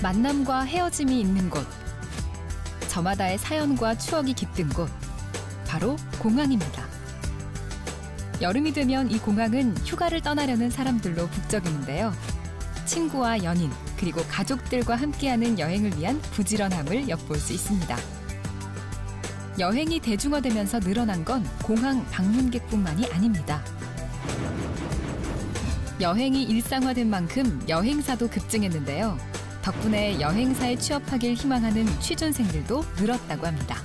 만남과 헤어짐이 있는 곳. 저마다의 사연과 추억이 깃든 곳. 바로 공항입니다. 여름이 되면 이 공항은 휴가를 떠나려는 사람들로 북적이는데요. 친구와 연인, 그리고 가족들과 함께하는 여행을 위한 부지런함을 엿볼 수 있습니다. 여행이 대중화되면서 늘어난 건 공항 방문객뿐만이 아닙니다. 여행이 일상화된 만큼 여행사도 급증했는데요. 덕분에 여행사에 취업하길 희망하는 취준생들도 늘었다고 합니다.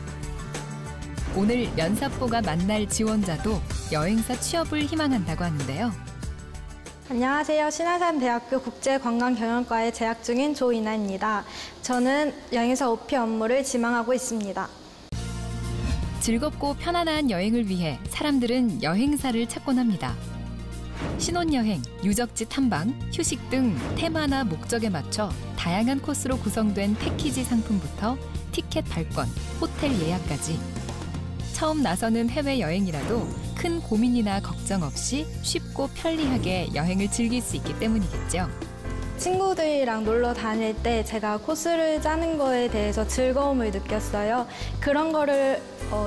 오늘 면사뽀가 만날 지원자도 여행사 취업을 희망한다고 하는데요. 안녕하세요. 신안산대학교 국제관광경영과에 재학 중인 조이나입니다. 저는 여행사 OP 업무를 지망하고 있습니다. 즐겁고 편안한 여행을 위해 사람들은 여행사를 찾곤 합니다. 신혼여행, 유적지 탐방, 휴식 등 테마나 목적에 맞춰 다양한 코스로 구성된 패키지 상품부터 티켓 발권, 호텔 예약까지. 처음 나서는 해외여행이라도 큰 고민이나 걱정 없이 쉽고 편리하게 여행을 즐길 수 있기 때문이겠죠. 친구들이랑 놀러 다닐 때 제가 코스를 짜는 거에 대해서 즐거움을 느꼈어요. 그런 거를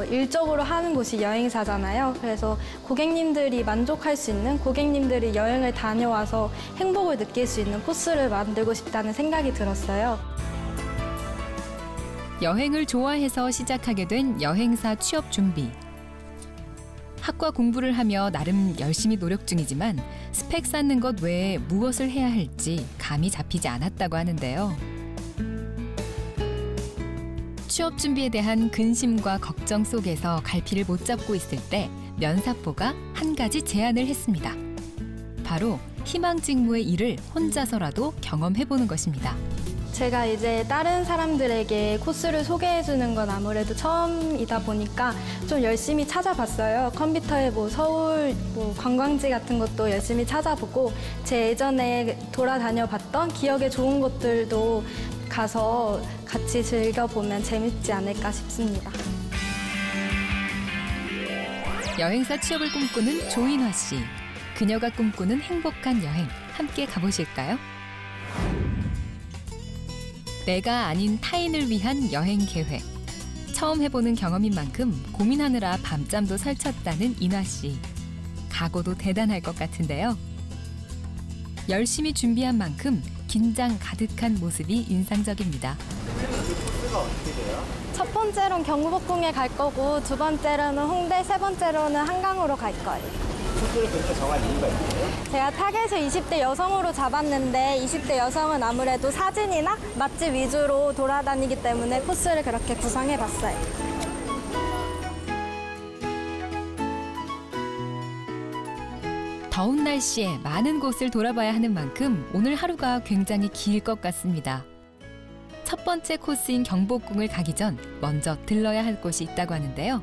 일적으로 하는 곳이 여행사잖아요. 그래서 고객님들이 만족할 수 있는, 고객님들이 여행을 다녀와서 행복을 느낄 수 있는 코스를 만들고 싶다는 생각이 들었어요. 여행을 좋아해서 시작하게 된 여행사 취업 준비. 학과 공부를 하며 나름 열심히 노력 중이지만 스펙 쌓는 것 외에 무엇을 해야 할지 감이 잡히지 않았다고 하는데요. 취업 준비에 대한 근심과 걱정 속에서 갈피를 못 잡고 있을 때 면사뽀가 한 가지 제안을 했습니다. 바로 희망 직무의 일을 혼자서라도 경험해보는 것입니다. 제가 이제 다른 사람들에게 코스를 소개해주는 건 아무래도 처음이다 보니까 좀 열심히 찾아봤어요. 컴퓨터에 서울 관광지 같은 것도 열심히 찾아보고 제 예전에 돌아다녀봤던 기억에 좋은 곳들도 가서 같이 즐겨보면 재밌지 않을까 싶습니다. 여행사 취업을 꿈꾸는 조인화 씨. 그녀가 꿈꾸는 행복한 여행 함께 가보실까요? 내가 아닌 타인을 위한 여행 계획. 처음 해보는 경험인 만큼 고민하느라 밤잠도 설쳤다는 인화 씨. 각오도 대단할 것 같은데요. 열심히 준비한 만큼 긴장 가득한 모습이 인상적입니다. 코스가 어떻게 돼요? 첫 번째로는 경복궁에 갈 거고 두 번째로는 홍대, 세 번째로는 한강으로 갈 거예요. 코스를 그렇게 정한 이유가 있나요? 제가 타겟을 20대 여성으로 잡았는데 20대 여성은 아무래도 사진이나 맛집 위주로 돌아다니기 때문에 코스를 그렇게 구성해봤어요. 더운 날씨에 많은 곳을 돌아봐야 하는 만큼 오늘 하루가 굉장히 길 것 같습니다. 첫 번째 코스인 경복궁을 가기 전 먼저 들러야 할 곳이 있다고 하는데요.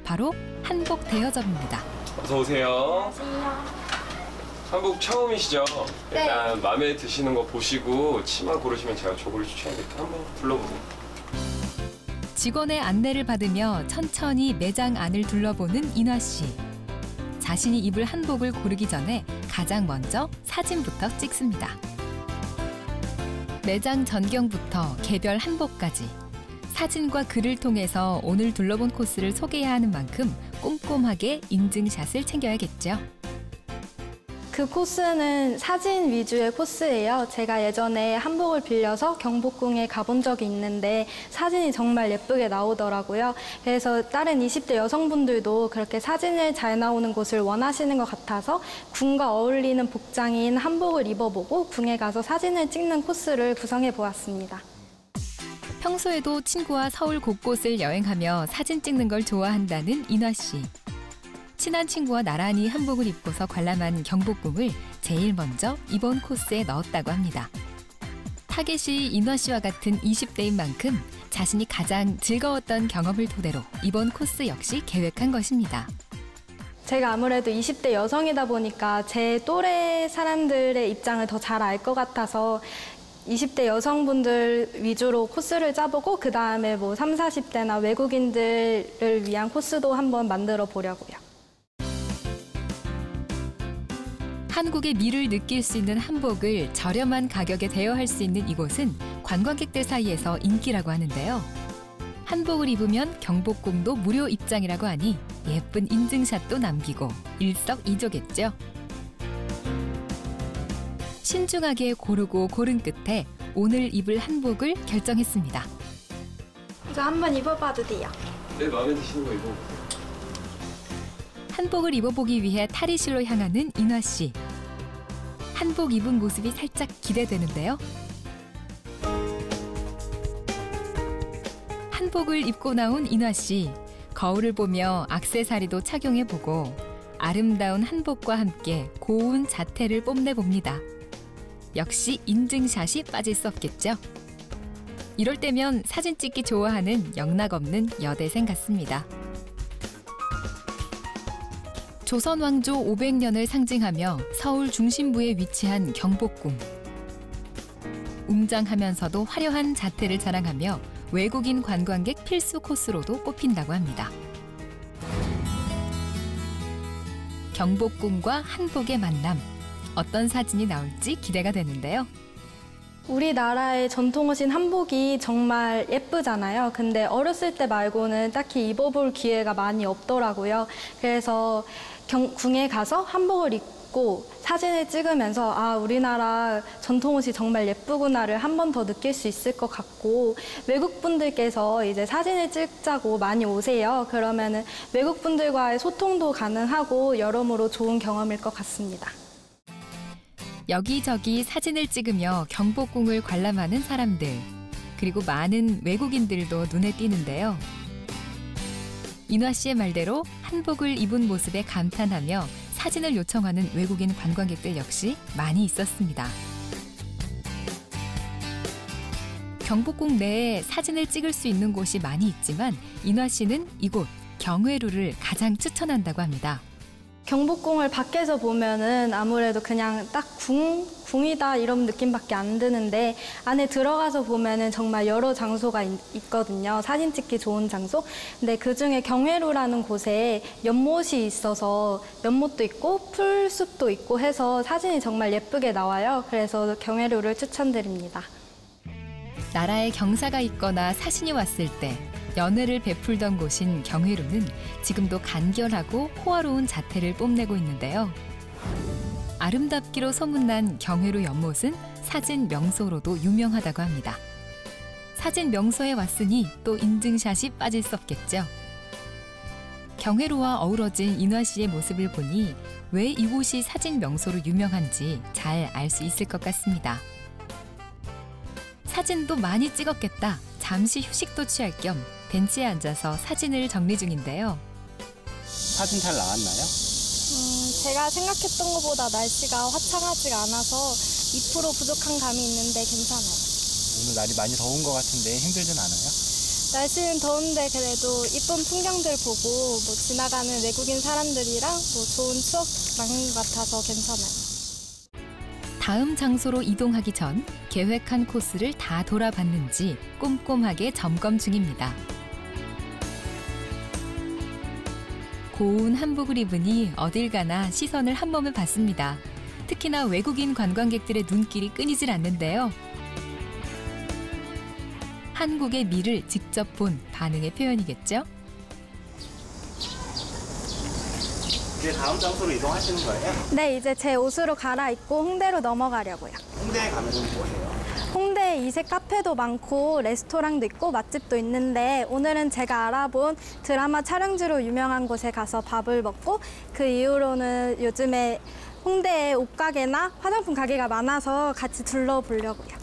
바로 한복 대여점입니다. 어서 오세요. 안녕하세요. 한복 처음이시죠? 네. 일단 마음에 드시는 거 보시고 치마 고르시면 제가 저걸 추천해드릴게요. 한번 둘러보세요. 직원의 안내를 받으며 천천히 매장 안을 둘러보는 인화 씨. 자신이 입을 한복을 고르기 전에 가장 먼저 사진부터 찍습니다. 매장 전경부터 개별 한복까지 사진과 글을 통해서 오늘 둘러본 코스를 소개해야 하는 만큼 꼼꼼하게 인증샷을 챙겨야겠죠. 그 코스는 사진 위주의 코스예요. 제가 예전에 한복을 빌려서 경복궁에 가본 적이 있는데 사진이 정말 예쁘게 나오더라고요. 그래서 다른 20대 여성분들도 그렇게 사진을 잘 나오는 곳을 원하시는 것 같아서 궁과 어울리는 복장인 한복을 입어보고 궁에 가서 사진을 찍는 코스를 구성해 보았습니다. 평소에도 친구와 서울 곳곳을 여행하며 사진 찍는 걸 좋아한다는 인화 씨. 친한 친구와 나란히 한복을 입고서 관람한 경복궁을 제일 먼저 이번 코스에 넣었다고 합니다. 타겟이 인화 씨와 같은 20대인 만큼 자신이 가장 즐거웠던 경험을 토대로 이번 코스 역시 계획한 것입니다. 제가 아무래도 20대 여성이다 보니까 제 또래 사람들의 입장을 더 잘 알 것 같아서 20대 여성분들 위주로 코스를 짜보고 그 다음에 30, 40대나 외국인들을 위한 코스도 한번 만들어 보려고요. 한국의 미를 느낄 수 있는 한복을 저렴한 가격에 대여할 수 있는 이곳은 관광객들 사이에서 인기라고 하는데요. 한복을 입으면 경복궁도 무료 입장이라고 하니 예쁜 인증샷도 남기고 일석이조겠죠. 신중하게 고르고 고른 끝에 오늘 입을 한복을 결정했습니다. 이거 한번 입어봐도 돼요. 내 마음에 드시는 거 입어보세요. 한복을 입어보기 위해 탈의실로 향하는 인화 씨. 한복 입은 모습이 살짝 기대되는데요. 한복을 입고 나온 인화 씨. 거울을 보며 액세서리도 착용해보고 아름다운 한복과 함께 고운 자태를 뽐내봅니다. 역시 인증샷이 빠질 수 없겠죠. 이럴 때면 사진 찍기 좋아하는 영락없는 여대생 같습니다. 조선 왕조 500년을 상징하며 서울 중심부에 위치한 경복궁. 웅장하면서도 화려한 자태를 자랑하며 외국인 관광객 필수 코스로도 꼽힌다고 합니다. 경복궁과 한복의 만남. 어떤 사진이 나올지 기대가 되는데요. 우리나라의 전통옷인 한복이 정말 예쁘잖아요. 근데 어렸을 때 말고는 딱히 입어볼 기회가 많이 없더라고요. 그래서 궁에 가서 한복을 입고 사진을 찍으면서 아, 우리나라 전통옷이 정말 예쁘구나를 한 번 더 느낄 수 있을 것 같고, 외국분들께서 이제 사진을 찍자고 많이 오세요. 그러면은 외국분들과의 소통도 가능하고 여러모로 좋은 경험일 것 같습니다. 여기저기 사진을 찍으며 경복궁을 관람하는 사람들, 그리고 많은 외국인들도 눈에 띄는데요. 인화 씨의 말대로 한복을 입은 모습에 감탄하며 사진을 요청하는 외국인 관광객들 역시 많이 있었습니다. 경복궁 내에 사진을 찍을 수 있는 곳이 많이 있지만 인화 씨는 이곳 경회루를 가장 추천한다고 합니다. 경복궁을 밖에서 보면은 아무래도 그냥 딱 궁이다 이런 느낌밖에 안 드는데, 안에 들어가서 보면은 정말 여러 장소가 있거든요. 사진 찍기 좋은 장소. 근데 그중에 경회루라는 곳에 연못이 있어서 연못도 있고 풀숲도 있고 해서 사진이 정말 예쁘게 나와요. 그래서 경회루를 추천드립니다. 나라에 경사가 있거나 사신이 왔을 때 연회를 베풀던 곳인 경회루는 지금도 간결하고 호화로운 자태를 뽐내고 있는데요. 아름답기로 소문난 경회루 연못은 사진 명소로도 유명하다고 합니다. 사진 명소에 왔으니 또 인증샷이 빠질 수 없겠죠. 경회루와 어우러진 인화 씨의 모습을 보니 왜 이곳이 사진 명소로 유명한지 잘 알 수 있을 것 같습니다. 사진도 많이 찍었겠다. 잠시 휴식도 취할 겸 벤치에 앉아서 사진을 정리 중인데요. 사진 잘 나왔나요? 제가 생각했던 것보다 날씨가 화창하지가 않아서 2% 부족한 감이 있는데 괜찮아요. 오늘 날이 많이 더운 것 같은데 힘들진 않아요? 날씨는 더운데 그래도 이쁜 풍경들 보고 지나가는 외국인 사람들이랑 좋은 추억 나는 것 같아서 괜찮아요. 다음 장소로 이동하기 전 계획한 코스를 다 돌아봤는지 꼼꼼하게 점검 중입니다. 고운 한복을 입으니 어딜 가나 시선을 한 몸에 받습니다. 특히나 외국인 관광객들의 눈길이 끊이질 않는데요. 한국의 미를 직접 본 반응의 표현이겠죠? 이제 다음 장소로 이동하시는 거예요? 네, 이제 제 옷으로 갈아입고 홍대로 넘어가려고요. 홍대에 가면 뭐 해요? 홍대에 이색 카페도 많고 레스토랑도 있고 맛집도 있는데, 오늘은 제가 알아본 드라마 촬영지로 유명한 곳에 가서 밥을 먹고, 그 이후로는 요즘에 홍대에 옷가게나 화장품 가게가 많아서 같이 둘러보려고요.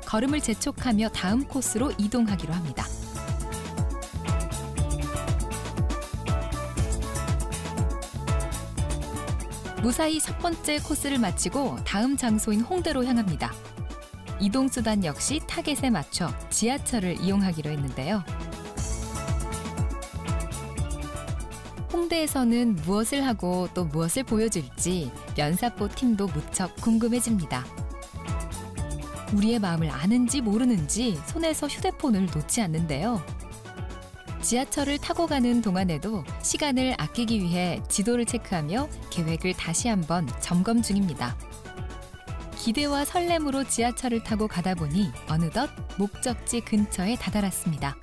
걸음을 재촉하며 다음 코스로 이동하기로 합니다. 무사히 첫 번째 코스를 마치고 다음 장소인 홍대로 향합니다. 이동수단 역시 타겟에 맞춰 지하철을 이용하기로 했는데요. 홍대에서는 무엇을 하고 또 무엇을 보여줄지 면사포 팀도 무척 궁금해집니다. 우리의 마음을 아는지 모르는지 손에서 휴대폰을 놓지 않는데요. 지하철을 타고 가는 동안에도 시간을 아끼기 위해 지도를 체크하며 계획을 다시 한번 점검 중입니다. 기대와 설렘으로 지하철을 타고 가다 보니 어느덧 목적지 근처에 다다랐습니다.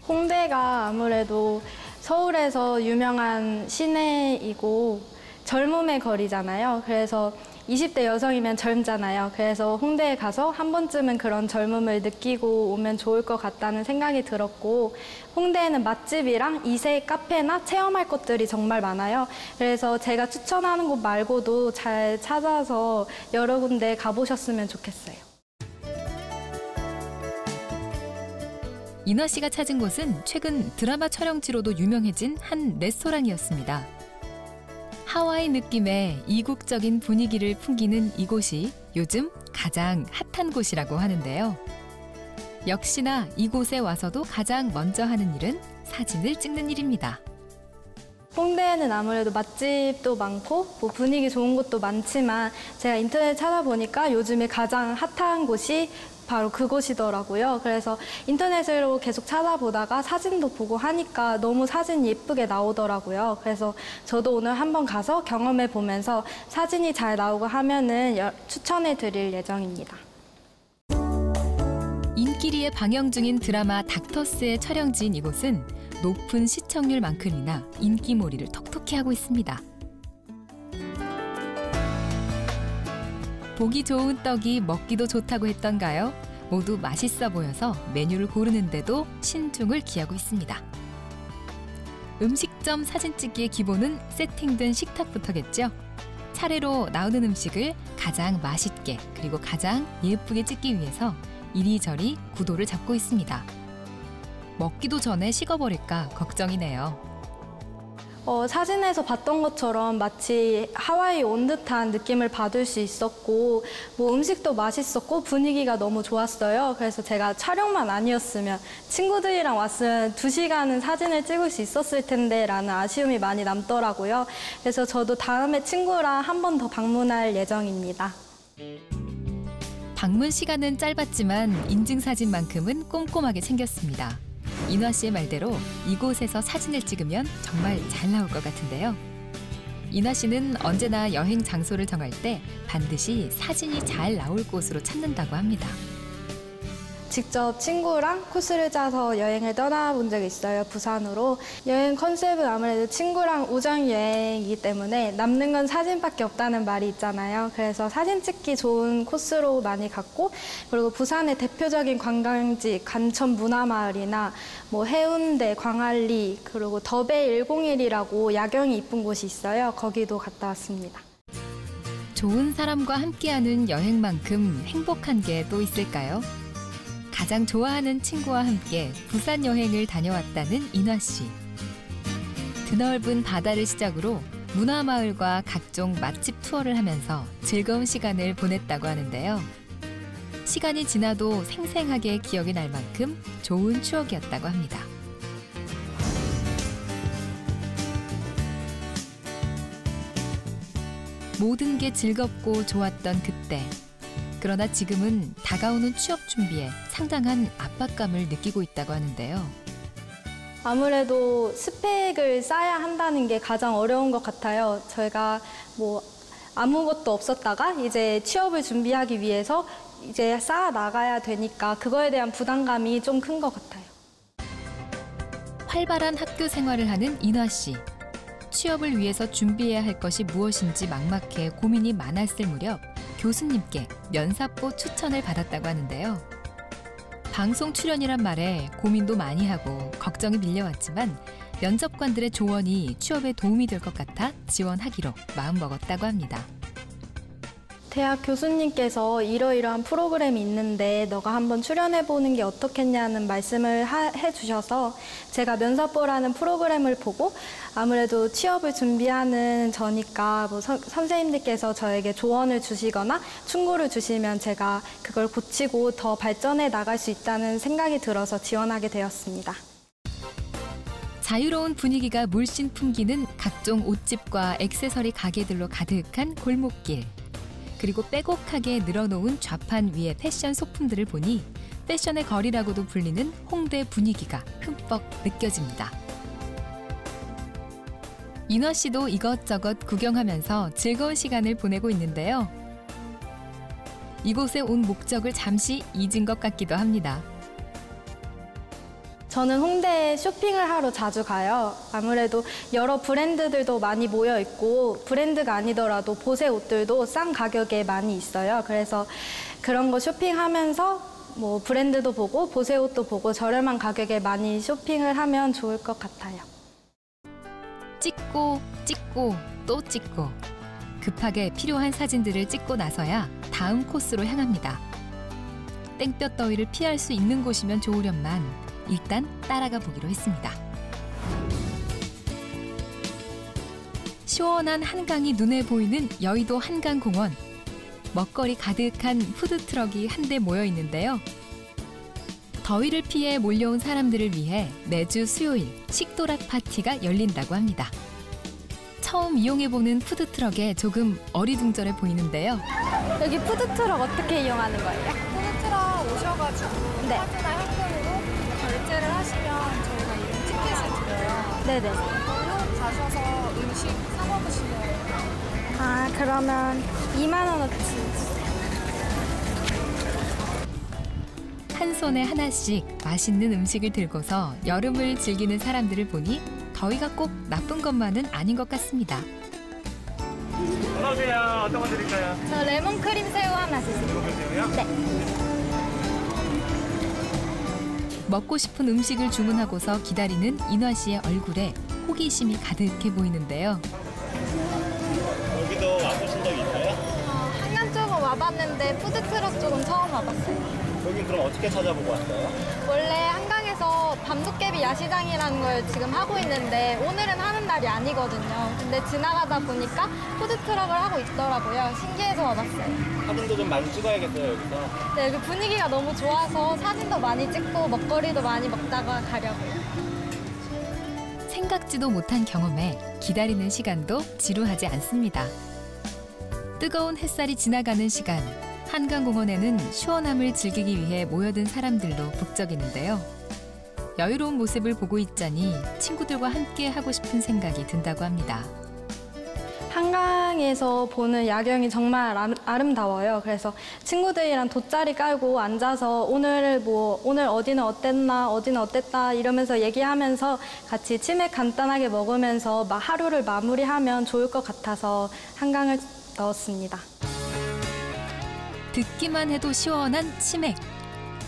홍대가 아무래도 서울에서 유명한 시내이고 젊음의 거리잖아요. 그래서 20대 여성이면 젊잖아요. 그래서 홍대에 가서 한 번쯤은 그런 젊음을 느끼고 오면 좋을 것 같다는 생각이 들었고, 홍대에는 맛집이랑 이색 카페나 체험할 것들이 정말 많아요. 그래서 제가 추천하는 곳 말고도 잘 찾아서 여러 군데 가보셨으면 좋겠어요. 인화 씨가 찾은 곳은 최근 드라마 촬영지로도 유명해진 한 레스토랑이었습니다. 하와이 느낌의 이국적인 분위기를 풍기는 이곳이 요즘 가장 핫한 곳이라고 하는데요. 역시나 이곳에 와서도 가장 먼저 하는 일은 사진을 찍는 일입니다. 홍대에는 아무래도 맛집도 많고 뭐 분위기 좋은 곳도 많지만 제가 인터넷 찾아보니까 요즘에 가장 핫한 곳이 바로 그곳이더라고요. 그래서 인터넷으로 계속 찾아보다가 사진도 보고 하니까 너무 사진이 예쁘게 나오더라고요. 그래서 저도 오늘 한번 가서 경험해 보면서 사진이 잘 나오고 하면은 추천해 드릴 예정입니다. 인기리에 방영 중인 드라마 닥터스의 촬영지인 이곳은 높은 시청률만큼이나 인기몰이를 톡톡히 하고 있습니다. 보기 좋은 떡이 먹기도 좋다고 했던가요? 모두 맛있어 보여서 메뉴를 고르는데도 신중을 기하고 있습니다. 음식점 사진 찍기의 기본은 세팅된 식탁부터겠죠? 차례로 나오는 음식을 가장 맛있게 그리고 가장 예쁘게 찍기 위해서 이리저리 구도를 잡고 있습니다. 먹기도 전에 식어버릴까 걱정이네요. 사진에서 봤던 것처럼 마치 하와이 온 듯한 느낌을 받을 수 있었고 뭐 음식도 맛있었고 분위기가 너무 좋았어요. 그래서 제가 촬영만 아니었으면 친구들이랑 왔으면 2시간은 사진을 찍을 수 있었을 텐데 라는 아쉬움이 많이 남더라고요. 그래서 저도 다음에 친구랑 한 번 더 방문할 예정입니다. 방문 시간은 짧았지만 인증사진만큼은 꼼꼼하게 챙겼습니다. 인화 씨의 말대로 이곳에서 사진을 찍으면 정말 잘 나올 것 같은데요. 인화 씨는 언제나 여행 장소를 정할 때 반드시 사진이 잘 나올 곳으로 찾는다고 합니다. 직접 친구랑 코스를 짜서 여행을 떠나본 적이 있어요, 부산으로. 여행 컨셉은 아무래도 친구랑 우정 여행이기 때문에 남는 건 사진밖에 없다는 말이 있잖아요. 그래서 사진 찍기 좋은 코스로 많이 갔고, 그리고 부산의 대표적인 관광지 간천 문화마을이나 뭐 해운대, 광안리, 그리고 더베 101이라고 야경이 이쁜 곳이 있어요. 거기도 갔다 왔습니다. 좋은 사람과 함께하는 여행만큼 행복한 게 또 있을까요? 가장 좋아하는 친구와 함께 부산 여행을 다녀왔다는 인화 씨. 드넓은 바다를 시작으로 문화마을과 각종 맛집 투어를 하면서 즐거운 시간을 보냈다고 하는데요. 시간이 지나도 생생하게 기억이 날 만큼 좋은 추억이었다고 합니다. 모든 게 즐겁고 좋았던 그때. 그러나 지금은 다가오는 취업 준비에 상당한 압박감을 느끼고 있다고 하는데요. 아무래도 스펙을 쌓아야 한다는 게 가장 어려운 것 같아요. 저희가 뭐 아무것도 없었다가 이제 취업을 준비하기 위해서 이제 쌓아 나가야 되니까 그거에 대한 부담감이 좀 큰 것 같아요. 활발한 학교 생활을 하는 인화 씨. 취업을 위해서 준비해야 할 것이 무엇인지 막막해 고민이 많았을 무렵 교수님께 면사포 추천을 받았다고 하는데요. 방송 출연이란 말에 고민도 많이 하고 걱정이 밀려왔지만 면접관들의 조언이 취업에 도움이 될 것 같아 지원하기로 마음먹었다고 합니다. 대학 교수님께서 이러이러한 프로그램이 있는데 너가 한번 출연해보는 게 어떻겠냐는 말씀을 해주셔서 제가 면사포라는 프로그램을 보고 아무래도 취업을 준비하는 저니까 뭐 선생님들께서 저에게 조언을 주시거나 충고를 주시면 제가 그걸 고치고 더 발전해 나갈 수 있다는 생각이 들어서 지원하게 되었습니다. 자유로운 분위기가 물씬 풍기는 각종 옷집과 액세서리 가게들로 가득한 골목길. 그리고 빼곡하게 늘어놓은 좌판 위의 패션 소품들을 보니 패션의 거리라고도 불리는 홍대 분위기가 흠뻑 느껴집니다. 인화 씨도 이것저것 구경하면서 즐거운 시간을 보내고 있는데요. 이곳에 온 목적을 잠시 잊은 것 같기도 합니다. 저는 홍대에 쇼핑을 하러 자주 가요. 아무래도 여러 브랜드들도 많이 모여 있고 브랜드가 아니더라도 보세 옷들도 싼 가격에 많이 있어요. 그래서 그런 거 쇼핑하면서 뭐 브랜드도 보고 보세 옷도 보고 저렴한 가격에 많이 쇼핑을 하면 좋을 것 같아요. 찍고 또 찍고 급하게 필요한 사진들을 찍고 나서야 다음 코스로 향합니다. 땡볕 더위를 피할 수 있는 곳이면 좋으련만 일단 따라가 보기로 했습니다. 시원한 한강이 눈에 보이는 여의도 한강공원. 먹거리 가득한 푸드트럭이 한데 모여 있는데요. 더위를 피해 몰려온 사람들을 위해 매주 수요일 식도락 파티가 열린다고 합니다. 처음 이용해보는 푸드트럭에 조금 어리둥절해 보이는데요. 여기 푸드트럭 어떻게 이용하는 거예요? 푸드트럭 오셔가지고 네. 카드나 현금으로 결제를 하시면 저희가 이런 티켓을 드려요. 네네. 그걸로 가셔서 음식 사 먹으시면 아, 그러면 2만 원어치. 한 손에 하나씩 맛있는 음식을 들고서 여름을 즐기는 사람들을 보니 더위가 꼭 나쁜 것만은 아닌 것 같습니다. 어서오세요. 어떤 거 드릴까요? 저 레몬크림 새우 하나 주세요. 새우요? 네. 먹고 싶은 음식을 주문하고서 기다리는 인화 씨의 얼굴에 호기심이 가득해 보이는데요. 여기도 와보신 적 있어요? 한강 쪽은 와봤는데 푸드트럭 쪽은 처음 와봤어요. 여기 그럼 어떻게 찾아보고 왔어요? 원래 한강에서 밤도깨비 야시장이라는 걸 지금 하고 있는데 오늘은 하는 날이 아니거든요. 근데 지나가다 보니까 푸드트럭을 하고 있더라고요. 신기해서 와봤어요. 사진도 좀 많이 찍어야겠어요, 여기서. 네, 여기 분위기가 너무 좋아서 사진도 많이 찍고 먹거리도 많이 먹다가 가려고요. 생각지도 못한 경험에 기다리는 시간도 지루하지 않습니다. 뜨거운 햇살이 지나가는 시간, 한강공원에는 시원함을 즐기기 위해 모여든 사람들로 북적이는데요. 여유로운 모습을 보고 있자니 친구들과 함께 하고 싶은 생각이 든다고 합니다. 한강에서 보는 야경이 정말 아름다워요. 그래서 친구들이랑 돗자리 깔고 앉아서 오늘 어디는 어땠나, 어디는 어땠다 이러면서 얘기하면서 같이 치맥 간단하게 먹으면서 하루를 마무리하면 좋을 것 같아서 한강을 넣었습니다. 듣기만 해도 시원한 치맥.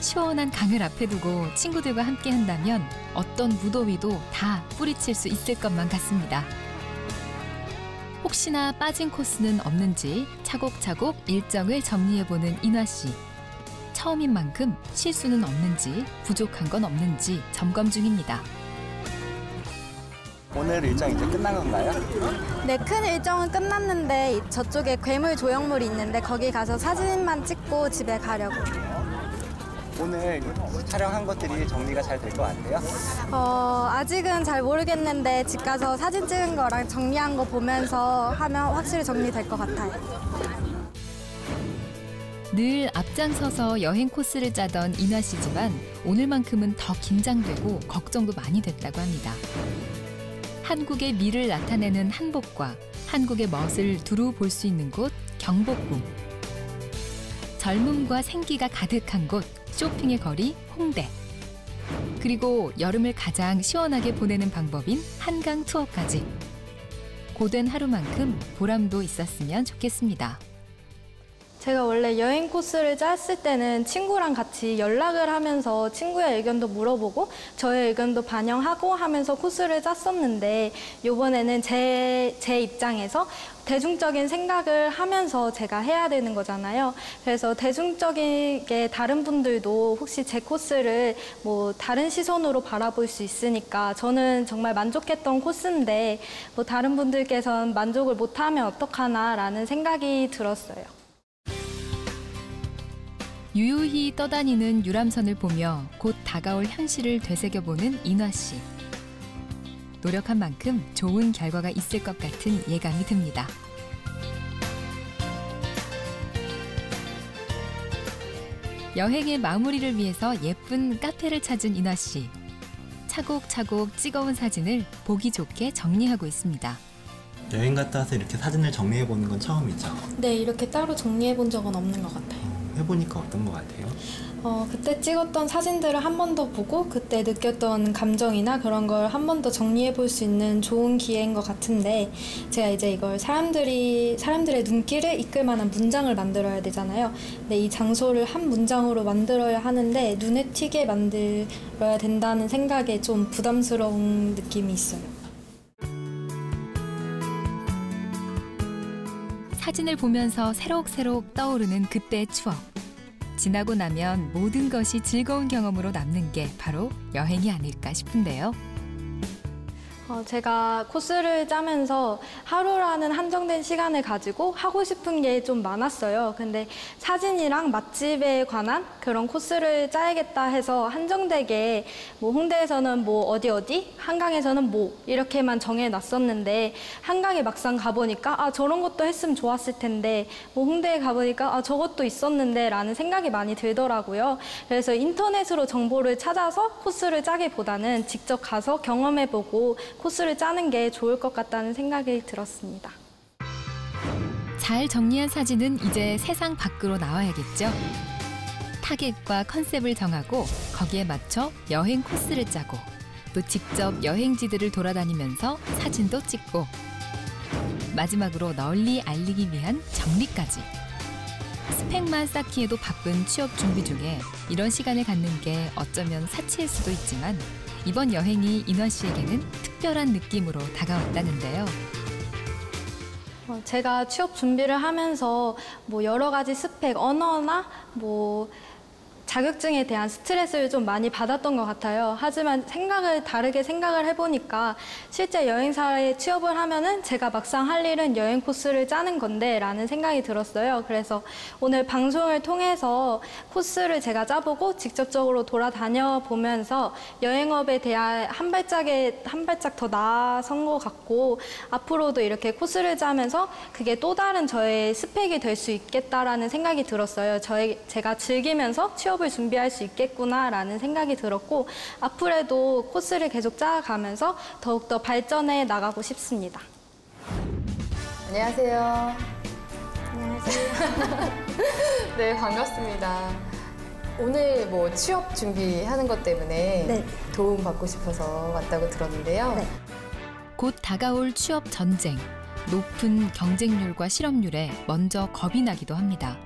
시원한 강을 앞에 두고 친구들과 함께 한다면 어떤 무더위도 다 뿌리칠 수 있을 것만 같습니다. 혹시나 빠진 코스는 없는지 차곡차곡 일정을 정리해보는 인화 씨. 처음인 만큼 실수는 없는지 부족한 건 없는지 점검 중입니다. 오늘 일정 이제 끝난 건가요? 네, 큰 일정은 끝났는데 저쪽에 괴물 조형물이 있는데 거기 가서 사진만 찍고 집에 가려고요. 오늘 촬영한 것들이 정리가 잘 될 것 같아요? 아직은 잘 모르겠는데 집 가서 사진 찍은 거랑 정리한 거 보면서 하면 확실히 정리될 것 같아요. 늘 앞장서서 여행 코스를 짜던 인화 씨지만 오늘만큼은 더 긴장되고 걱정도 많이 됐다고 합니다. 한국의 미를 나타내는 한복과 한국의 멋을 두루 볼 수 있는 곳 경복궁. 젊음과 생기가 가득한 곳 쇼핑의 거리 홍대. 그리고 여름을 가장 시원하게 보내는 방법인 한강 투어까지. 고된 하루만큼 보람도 있었으면 좋겠습니다. 제가 원래 여행 코스를 짰을 때는 친구랑 같이 연락을 하면서 친구의 의견도 물어보고 저의 의견도 반영하고 하면서 코스를 짰었는데 이번에는 제 입장에서 대중적인 생각을 하면서 제가 해야 되는 거잖아요. 그래서 대중적이게 다른 분들도 혹시 제 코스를 다른 시선으로 바라볼 수 있으니까 저는 정말 만족했던 코스인데 다른 분들께서는 만족을 못하면 어떡하나라는 생각이 들었어요. 유유히 떠다니는 유람선을 보며 곧 다가올 현실을 되새겨보는 인화 씨. 노력한 만큼 좋은 결과가 있을 것 같은 예감이 듭니다. 여행의 마무리를 위해서 예쁜 카페를 찾은 인화 씨. 차곡차곡 찍어온 사진을 보기 좋게 정리하고 있습니다. 여행 갔다 와서 이렇게 사진을 정리해보는 건 처음이죠? 네, 이렇게 따로 정리해 본 적은 없는 것 같아요. 해보니까 어떤 것 같아요? 그때 찍었던 사진들을 한 번 더 보고 그때 느꼈던 감정이나 그런 걸 한 번 더 정리해 볼 수 있는 좋은 기회인 것 같은데, 제가 이제 이걸 사람들의 눈길을 이끌 만한 문장을 만들어야 되잖아요. 근데 이 장소를 한 문장으로 만들어야 하는데 눈에 튀게 만들어야 된다는 생각에 좀 부담스러운 느낌이 있어요. 사진을 보면서 새록새록 떠오르는 그때의 추억. 지나고 나면 모든 것이 즐거운 경험으로 남는 게 바로 여행이 아닐까 싶은데요. 제가 코스를 짜면서 하루라는 한정된 시간을 가지고 하고 싶은 게 좀 많았어요. 근데 사진이랑 맛집에 관한 그런 코스를 짜야겠다 해서 한정되게 뭐 홍대에서는 뭐 어디, 한강에서는 뭐 이렇게만 정해놨었는데, 한강에 막상 가보니까 아, 저런 것도 했으면 좋았을 텐데, 뭐 홍대에 가보니까 아, 저것도 있었는데 라는 생각이 많이 들더라고요. 그래서 인터넷으로 정보를 찾아서 코스를 짜기보다는 직접 가서 경험해보고 코스를 짜는 게 좋을 것 같다는 생각이 들었습니다. 잘 정리한 사진은 이제 세상 밖으로 나와야겠죠. 타겟과 컨셉을 정하고 거기에 맞춰 여행 코스를 짜고 또 직접 여행지들을 돌아다니면서 사진도 찍고 마지막으로 널리 알리기 위한 정리까지. 스펙만 쌓기에도 바쁜 취업 준비 중에 이런 시간을 갖는 게 어쩌면 사치일 수도 있지만 이번 여행이 인화 씨에게는 특별한 느낌으로 다가왔다는데요. 제가 취업 준비를 하면서 뭐 여러 가지 스펙, 언어나 뭐 자격증에 대한 스트레스를 좀 많이 받았던 것 같아요. 하지만 다르게 생각을 해보니까 실제 여행사에 취업을 하면은 제가 막상 할 일은 여행 코스를 짜는 건데 라는 생각이 들었어요. 그래서 오늘 방송을 통해서 코스를 제가 짜보고 직접적으로 돌아다녀 보면서 여행업에 대한 한 발짝 더 나아선 것 같고, 앞으로도 이렇게 코스를 짜면서 그게 또 다른 저의 스펙이 될 수 있겠다라는 생각이 들었어요. 제가 즐기면서 취업을 준비할 수 있겠구나라는 생각이 들었고, 앞으로도 코스를 계속 짜가면서 더욱더 발전해 나가고 싶습니다. 안녕하세요. 안녕하세요. 네, 반갑습니다. 오늘 뭐 취업 준비하는 것 때문에 네. 도움 받고 싶어서 왔다고 들었는데요. 네. 곧 다가올 취업 전쟁. 높은 경쟁률과 실업률에 먼저 겁이 나기도 합니다.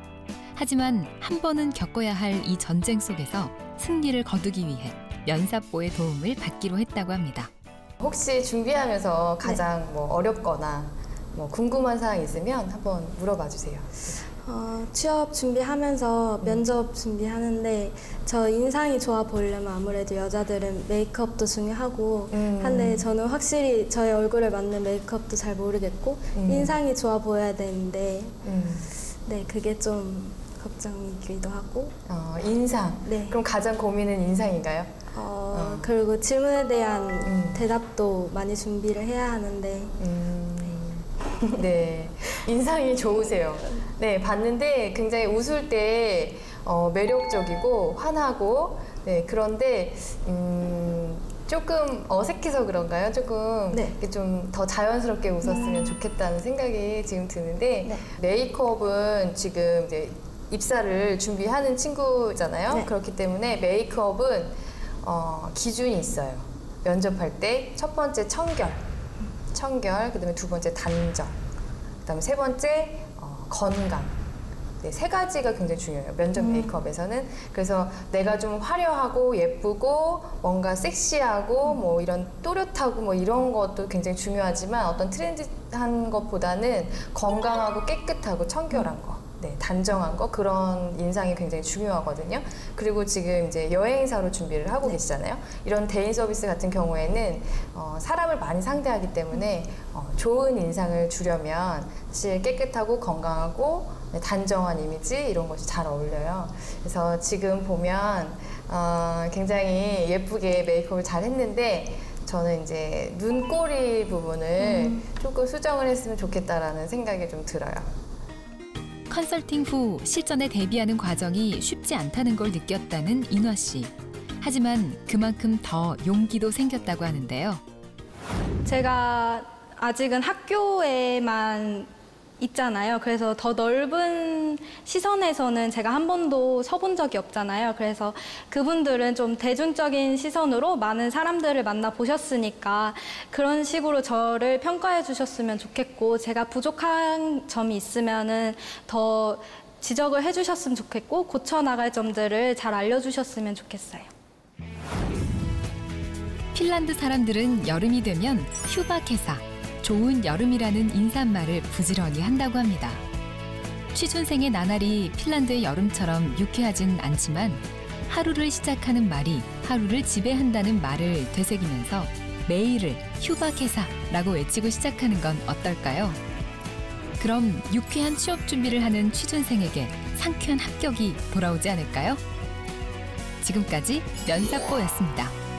하지만 한 번은 겪어야 할 이 전쟁 속에서 승리를 거두기 위해 면사뽀의 도움을 받기로 했다고 합니다. 혹시 준비하면서 가장 뭐 어렵거나 뭐 궁금한 사항 있으면 한번 물어봐 주세요. 취업 준비하면서 면접 준비하는데 저 인상이 좋아 보이려면 아무래도 여자들은 메이크업도 중요하고 한데 저는 확실히 저의 얼굴에 맞는 메이크업도 잘 모르겠고 인상이 좋아 보여야 되는데 네, 그게 좀 걱정이기도 하고. 인상. 네. 그럼 가장 고민은 인상인가요? 그리고 질문에 대한 대답도 많이 준비를 해야 하는데. 네, 인상이 좋으세요. 네, 봤는데 굉장히 웃을 때 매력적이고 환하고, 네, 그런데 조금 어색해서 그런가요? 조금 네. 좀 더 자연스럽게 웃었으면 좋겠다는 생각이 지금 드는데, 네. 메이크업은 지금 이제 입사를 준비하는 친구잖아요. 네. 그렇기 때문에 메이크업은 기준이 있어요. 면접할 때 첫 번째 청결, 그다음에 두 번째 단정, 그다음에 세 번째 건강. 네, 세 가지가 굉장히 중요해요. 면접 메이크업에서는. 그래서 내가 좀 화려하고 예쁘고 뭔가 섹시하고 뭐 이런 또렷하고 뭐 이런 것도 굉장히 중요하지만 어떤 트렌디한 것보다는 건강하고 깨끗하고 청결한 거, 네, 단정한 거, 그런 인상이 굉장히 중요하거든요. 그리고 지금 이제 여행사로 준비를 하고 계시잖아요. 이런 대인 서비스 같은 경우에는 사람을 많이 상대하기 때문에 좋은 인상을 주려면 사실 깨끗하고 건강하고 단정한 이미지, 이런 것이 잘 어울려요. 그래서 지금 보면 굉장히 예쁘게 메이크업을 잘 했는데 저는 이제 눈꼬리 부분을 조금 수정을 했으면 좋겠다라는 생각이 좀 들어요. 컨설팅 후 실전에 대비하는 과정이 쉽지 않다는 걸 느꼈다는 인화 씨. 하지만 그만큼 더 용기도 생겼다고 하는데요. 제가 아직은 학교에만 있잖아요. 그래서 더 넓은 시선에서는 제가 한 번도 서본 적이 없잖아요. 그래서 그분들은 좀 대중적인 시선으로 많은 사람들을 만나보셨으니까 그런 식으로 저를 평가해 주셨으면 좋겠고, 제가 부족한 점이 있으면은 더 지적을 해주셨으면 좋겠고, 고쳐나갈 점들을 잘 알려주셨으면 좋겠어요. 핀란드 사람들은 여름이 되면 휴바케사, 좋은 여름이라는 인사말을 부지런히 한다고 합니다. 취준생의 나날이 핀란드의 여름처럼 유쾌하진 않지만 하루를 시작하는 말이 하루를 지배한다는 말을 되새기면서 매일을 휴바케사라고 외치고 시작하는 건 어떨까요? 그럼 유쾌한 취업 준비를 하는 취준생에게 상쾌한 합격이 돌아오지 않을까요? 지금까지 면사뽀였습니다.